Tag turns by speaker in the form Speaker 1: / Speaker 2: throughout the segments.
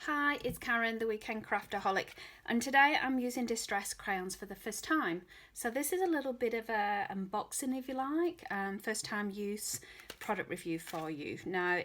Speaker 1: Hi, it's Karen, the Weekend Craftaholic, and today I'm using Distress Crayons for the first time. So this is a little bit of a unboxing, if you like, first time use product review for you. Now,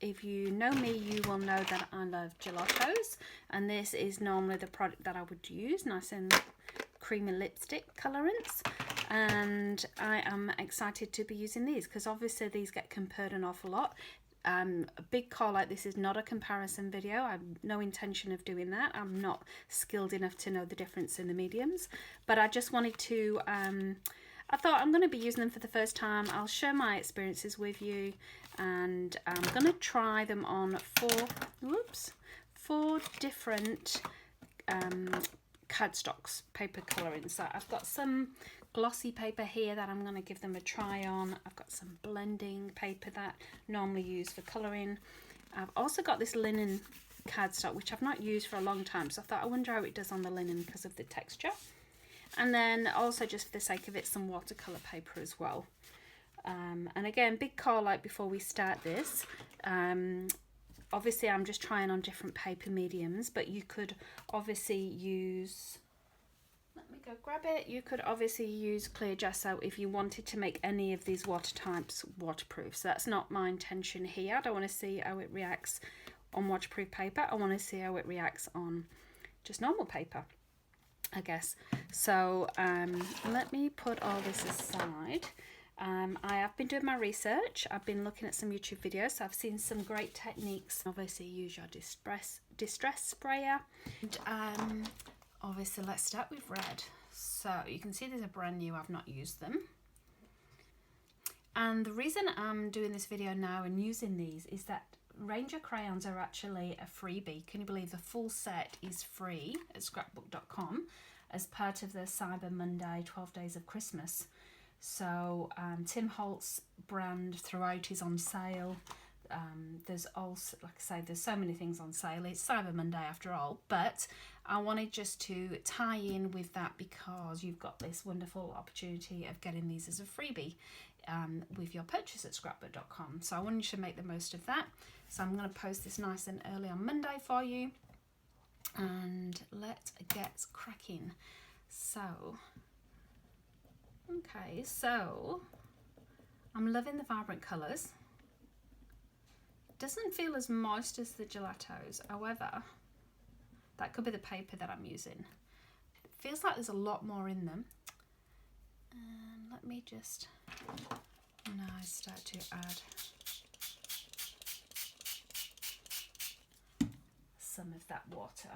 Speaker 1: if you know me, you will know that I love gelatos, and this is normally the product that I would use, nice and creamy lipstick colorants, and I am excited to be using these because obviously these get compared an awful lot. A big call out, this is not a comparison video. I have no intention of doing that. I'm not skilled enough to know the difference in the mediums, but I just wanted to I thought I'm going to be using them for the first time. I'll share my experiences with you, and I'm going to try them on four different cardstocks, paper colouring. So I've got some glossy paper here that I'm going to give them a try on. I've got some blending paper that I normally use for colouring. I've also got this linen cardstock which I've not used for a long time, so I thought I wonder how it does on the linen because of the texture. And then also, just for the sake of it, some watercolour paper as well. And again, big call out before we start this. Obviously I'm just trying on different paper mediums, but you could obviously use, let me go grab it, you could obviously use clear gesso if you wanted to make any of these water types waterproof. So that's not my intention here. I don't want to see how it reacts on waterproof paper. I want to see how it reacts on just normal paper, I guess. So let me put all this aside. I have been doing my research. I've been looking at some YouTube videos. So I've seen some great techniques. Obviously use your distress sprayer. And, obviously let's start with red. So you can see these are brand new. I've not used them. And the reason I'm doing this video now and using these is that Ranger crayons are actually a freebie. Can you believe the full set is free at scrapbook.com as part of the Cyber Monday 12 Days of Christmas. So Tim Holtz brand throughout is on sale. There's also, like I say, there's so many things on sale. It's Cyber Monday after all, but I wanted just to tie in with that because you've got this wonderful opportunity of getting these as a freebie with your purchase at scrapbook.com. So I wanted you to make the most of that. So I'm going to post this nice and early on Monday for you, and let's get cracking. So okay, so I'm loving the vibrant colours. Doesn't feel as moist as the gelatos, however, that could be the paper that I'm using. It feels like there's a lot more in them. And let me just now start to add some of that water.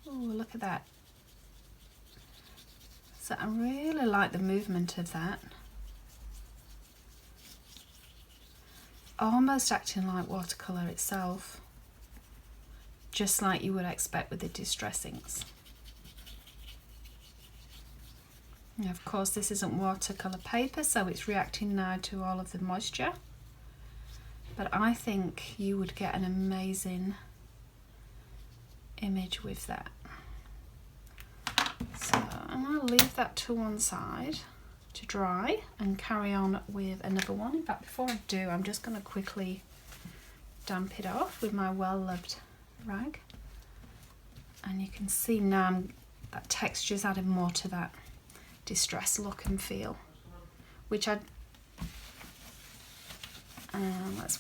Speaker 1: Oh, look at that. So I really like the movement of that. Almost acting like watercolour itself, just like you would expect with the distressings. Now, of course, this isn't watercolour paper, so it's reacting now to all of the moisture. But I think you would get an amazing image with that. So I'm going to leave that to one side to dry and carry on with another one. In fact, before I do, I'm just going to quickly damp it off with my well-loved rag. And you can see now that texture's added more to that distress look and feel, which let's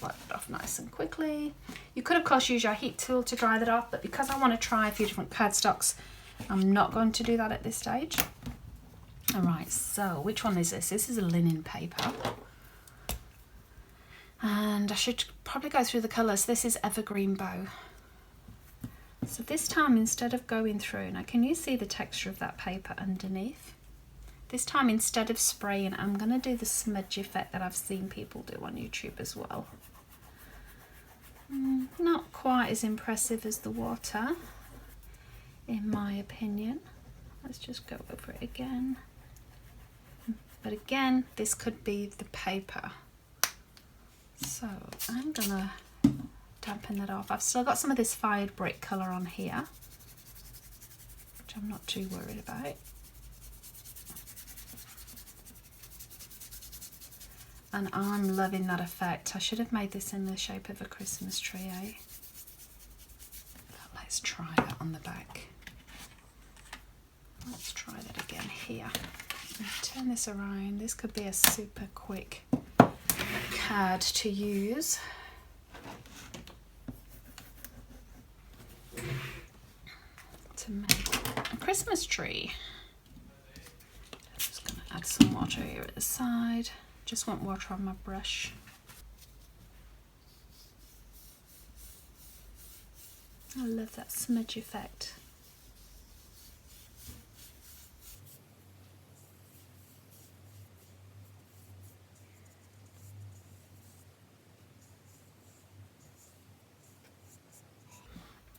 Speaker 1: wipe it off nice and quickly. You could of course use your heat tool to dry that off, but because I want to try a few different cardstocks, I'm not going to do that at this stage. Alright, so which one is this? This is a linen paper. And I should probably go through the colours. This is Evergreen Bow. So this time, instead of going through, now can you see the texture of that paper underneath? This time, instead of spraying, I'm going to do the smudge effect that I've seen people do on YouTube as well. Not quite as impressive as the water, in my opinion. Let's just go over it again. But again, this could be the paper. So I'm gonna dampen that off. I've still got some of this fired brick colour on here, which I'm not too worried about. And I'm loving that effect. I should have made this in the shape of a Christmas tree, eh? Let's try that on the back. Let's try that again here. Turn this around. This could be a super quick card to use. To make a Christmas tree. I'm just going to add some water here at the side. Just want water on my brush. I love that smudge effect.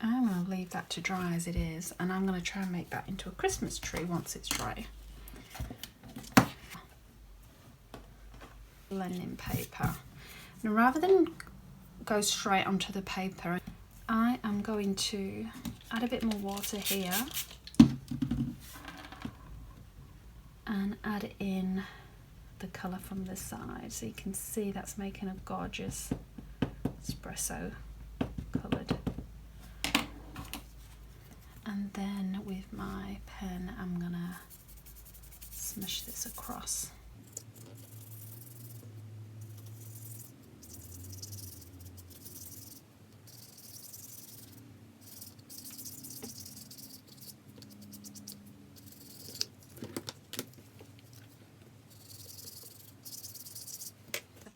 Speaker 1: I'm going to leave that to dry as it is, and I'm going to try and make that into a Christmas tree once it's dry. Blending paper. Now rather than go straight onto the paper, I am going to add a bit more water here and add in the colour from the side, so you can see that's making a gorgeous espresso coloured. And then with my pen I'm gonna smush this across.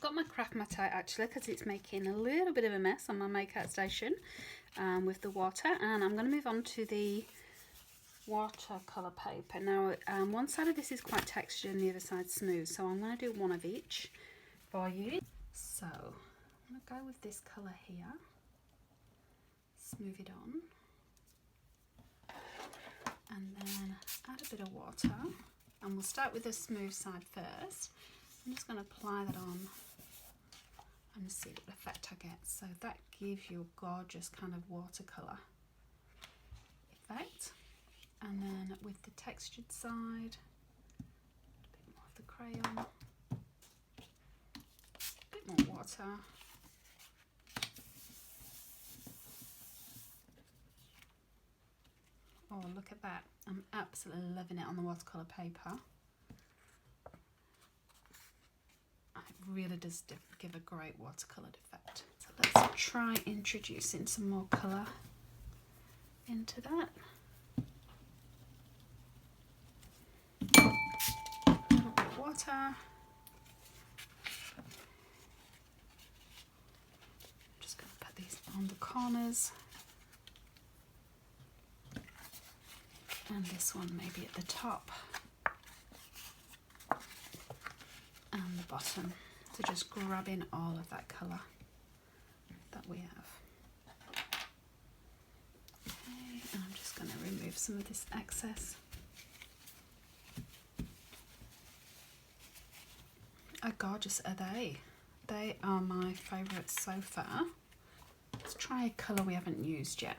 Speaker 1: My craft mat out actually because it's making a little bit of a mess on my makeout station with the water, and I'm going to move on to the watercolour paper. Now one side of this is quite textured and the other side smooth, so I'm going to do one of each for you. So I'm going to go with this colour here, smooth it on, and then add a bit of water, and we'll start with the smooth side first. I'm just going to apply that on and see what effect I get. So that gives you a gorgeous kind of watercolour effect. And then with the textured side, a bit more of the crayon, a bit more water. Oh, look at that. I'm absolutely loving it on the watercolour paper. It really does give a great watercoloured effect. So let's try introducing some more colour into that. A little bit of water. Just going to put these on the corners. And this one maybe at the top. And the bottom. So just grabbing all of that colour that we have. Okay, and I'm just going to remove some of this excess. How gorgeous are they? They are my favourites so far. Let's try a colour we haven't used yet.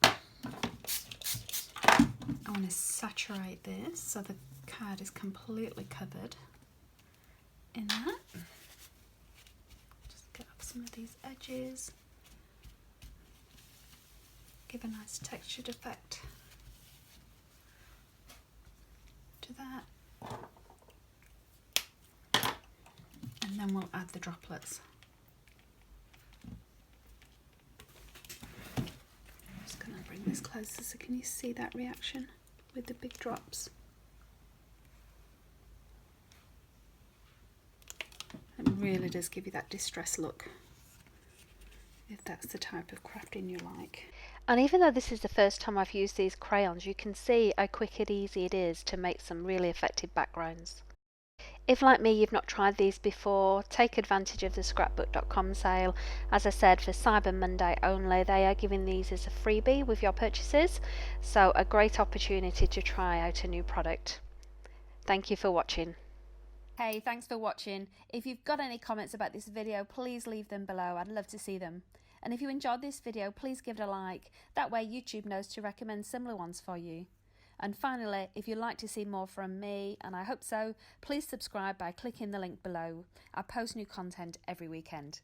Speaker 1: I want to saturate this so the card is completely covered in that. Just get up some of these edges. Give a nice textured effect to that. And then we'll add the droplets. I'm just going to bring this closer so can you see that reaction with the big drops. It really does give you that distress look, if that's the type of crafting you like.
Speaker 2: And even though this is the first time I've used these crayons, you can see how quick and easy it is to make some really effective backgrounds. If, like me, you've not tried these before, take advantage of the scrapbook.com sale. As I said, for Cyber Monday only, they are giving these as a freebie with your purchases, so a great opportunity to try out a new product. Thank you for watching.
Speaker 1: Hey, thanks for watching. If you've got any comments about this video, please leave them below. I'd love to see them. And if you enjoyed this video, please give it a like. That way YouTube knows to recommend similar ones for you. And finally, if you'd like to see more from me, and I hope so, please subscribe by clicking the link below. I post new content every weekend.